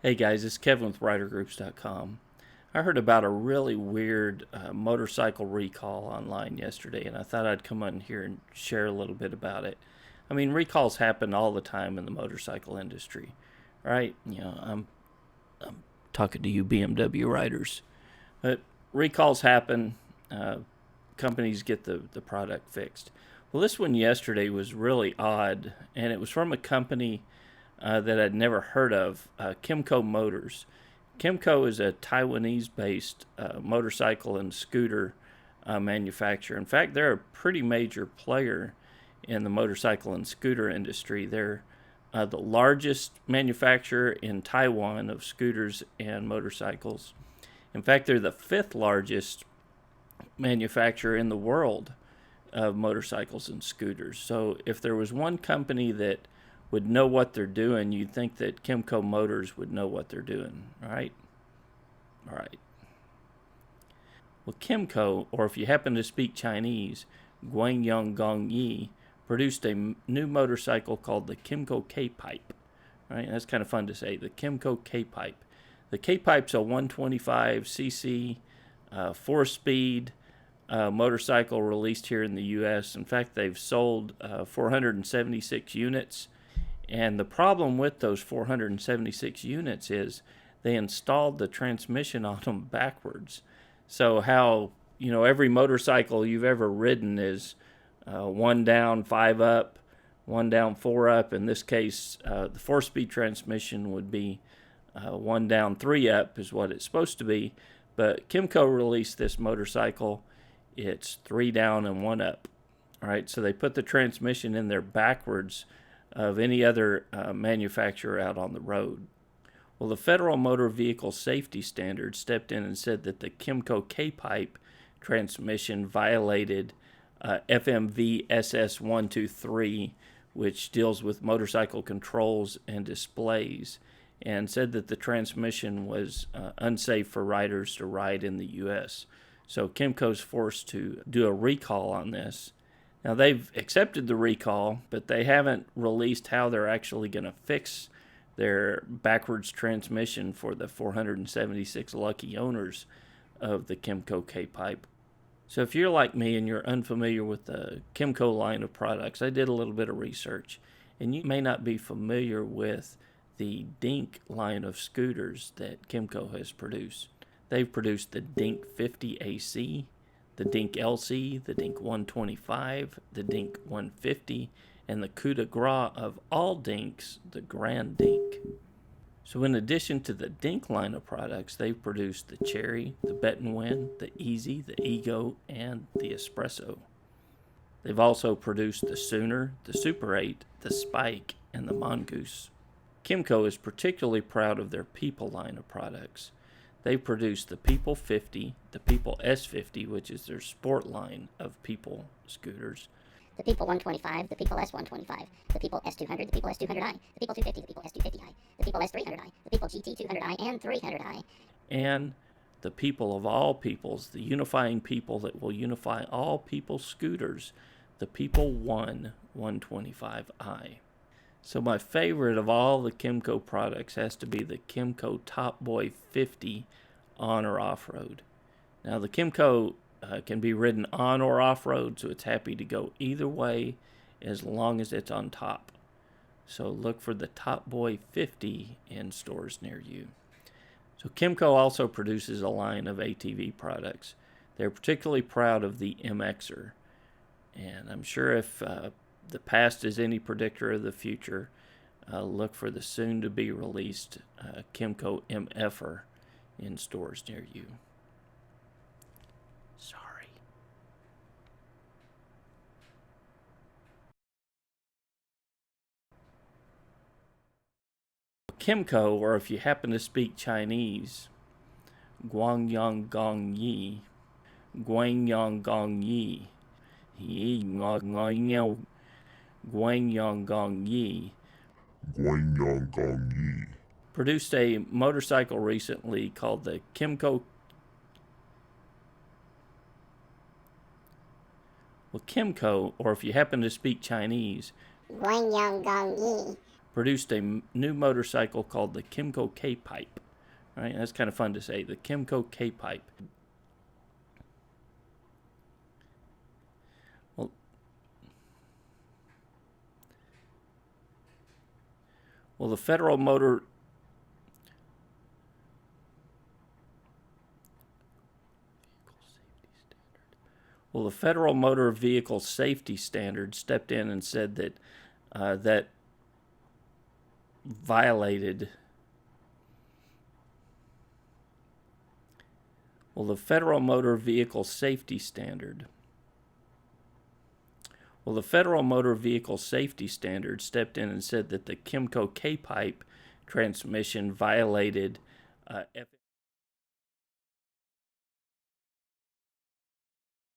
Hey guys, it's Kevin with RiderGroups.com. I heard about a really weird motorcycle recall online yesterday, and I thought I'd come on here and share a little bit about it. I mean, recalls happen all the time in the motorcycle industry, right? I'm talking to you BMW riders, but recalls happen. Companies get the product fixed. Well, this one yesterday was really odd, and it was from a company that I'd never heard of, Kymco Motors. Kymco is a Taiwanese-based motorcycle and scooter manufacturer. In fact, they're a pretty major player in the motorcycle and scooter industry. They're the largest manufacturer in Taiwan of scooters and motorcycles. In fact, they're the fifth largest manufacturer in the world of motorcycles and scooters. So if there was one company that would know what they're doing, you'd think that Kymco Motors would know what they're doing, right? All right. Well, Kymco, or if you happen to speak Chinese, Guangyang Gong Yi, produced a new motorcycle called the Kymco K-Pipe. Right? That's kind of fun to say, the Kymco K-Pipe. The K-Pipe's a 125cc, 4-speed motorcycle released here in the U.S. In fact, they've sold 476 units. And the problem with those 476 units is they installed the transmission on them backwards. So how, every motorcycle you've ever ridden is 1 down, 5 up, 1 down, 4 up. In this case, the 4-speed transmission would be 1 down, 3 up is what it's supposed to be. But Kymco released this motorcycle. It's 3 down and 1 up. All right, so they put the transmission in there backwards of any other manufacturer out on the road. Well, the Federal Motor Vehicle Safety Standards stepped in and said that the Kymco K-Pipe transmission violated FMV SS123, which deals with motorcycle controls and displays, and said that the transmission was unsafe for riders to ride in the U.S. So Kymco's forced to do a recall on this. Now, they've accepted the recall, but they haven't released how they're actually going to fix their backwards transmission for the 476 lucky owners of the Kymco K-Pipe. So if you're like me and you're unfamiliar with the Kymco line of products, I did a little bit of research, and you may not be familiar with the Dink line of scooters that Kymco has produced. They've produced the Dink 50 AC, the Dink LC, the Dink 125, the Dink 150, and the coup de grace of all Dinks, the Grand Dink. So in addition to the Dink line of products, they've produced the Cherry, the Bet-and-Win, the Easy, the Ego, and the Espresso. They've also produced the Sooner, the Super 8, the Spike, and the Mongoose. Kymco is particularly proud of their People line of products. They produced the People 50, the People S50, which is their sport line of People scooters, the People 125, the People S125, the People S200, the People S200i, the People 250, the People S250i, the People S300i, the People GT200i, and 300i. And the People of all peoples, the unifying people that will unify all People scooters, the People 125i. So my favorite of all the Kymco products has to be the Kymco Top Boy 50 on or off-road. Now the Kymco can be ridden on or off-road, so it's happy to go either way as long as it's on top. So look for the Top Boy 50 in stores near you. So Kymco also produces a line of ATV products. They're particularly proud of the MXer. And I'm sure if the past is any predictor of the future, look for the soon-to-be released Kymco MFer in stores near you. Sorry. Kymco, or if you happen to speak Chinese, Guangyang Gong Yi, Guangyang Gong Yi, Guangyang Gong Yi, produced a motorcycle recently called the Kymco. Well, Kymco, or if you happen to speak Chinese, Guangyang Gong Yi, produced a new motorcycle called the Kymco K-Pipe. Right? That's kind of fun to say, the Kymco K-Pipe. Well, the Federal Motor Vehicle Safety Standard stepped in and said that that violated. Well, the Federal Motor Vehicle Safety Standard. Well, the Federal Motor Vehicle Safety Standard stepped in and said that the Kymco K-Pipe transmission violated